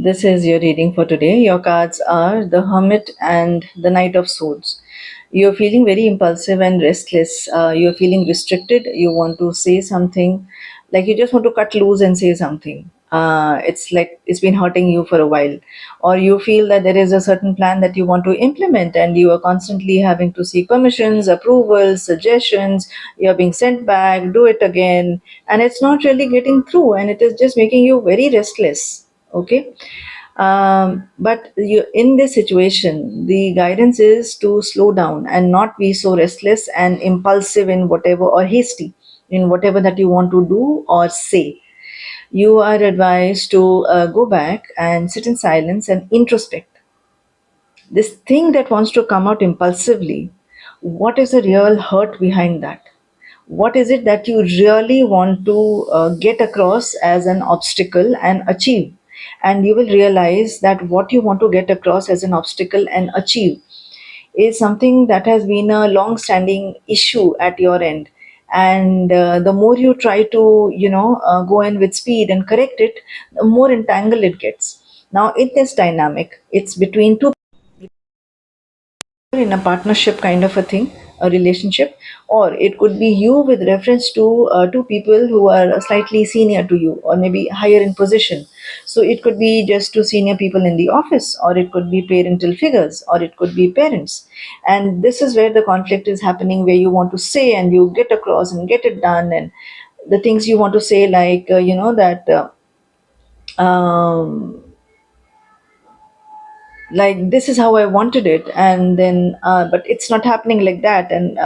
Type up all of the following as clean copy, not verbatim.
This is your reading for today. Your cards are the Hermit and the Knight of Swords. You're feeling very impulsive and restless. You're feeling restricted. You want to say something, like you just want to cut loose and say something. It's like it's been hurting you for a while, or you feel that there is a certain plan that you want to implement, and you are constantly having to seek permissions, approvals, suggestions. You're being sent back, do it again, and it's not really getting through, and it is just making you very restless. Okay. But you, in this situation, the guidance is to slow down and not be so restless and impulsive in whatever, or hasty in whatever that you want to do or say. You are advised to go back and sit in silence and introspect. This thing that wants to come out impulsively, what is the real hurt behind that? What is it that you really want to get across as an obstacle and achieve? And you will realize that what you want to get across as an obstacle and achieve is something that has been a long standing issue at your end. And the more you try to go in with speed and correct it, the more entangled it gets. Now in this dynamic, it's between two, in a partnership kind of a thing, a relationship, or it could be you with reference to two people who are slightly senior to you or maybe higher in position. So it could be just two senior people in the office, or it could be parental figures, or it could be parents. And this is where the conflict is happening, where you want to say and you get across and get it done, and the things you want to say, like that um, like this is how I wanted it, and then but it's not happening like that, and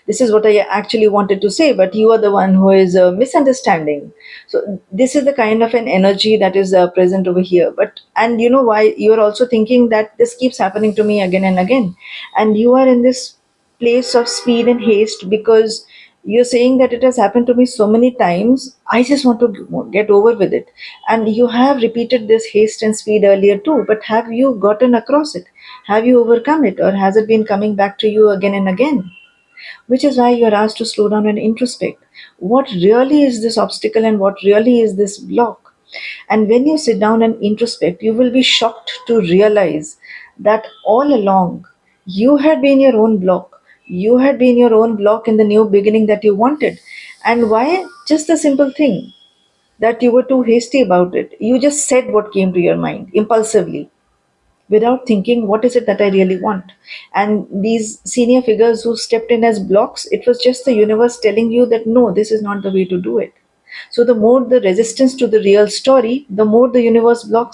this is what I actually wanted to say, but you are the one who is misunderstanding. So this is the kind of an energy that is present over here. But and you know why you're also thinking that this keeps happening to me again and again, and you are in this place of speed and haste because you're saying that it has happened to me so many times, I just want to get over with it. And you have repeated this haste and speed earlier too, but have you gotten across it? Have you overcome it, or has it been coming back to you again and again? Which is why you're asked to slow down and introspect. What really is this obstacle and what really is this block? And when you sit down and introspect, you will be shocked to realize that all along you had been your own block. You had been your own block in the new beginning that you wanted. And why? Just the simple thing that you were too hasty about it. You just said what came to your mind impulsively, without thinking what is it that I really want. And these senior figures who stepped in as blocks, it was just the universe telling you that no, this is not the way to do it. So the more the resistance to the real story, the more the universe blocks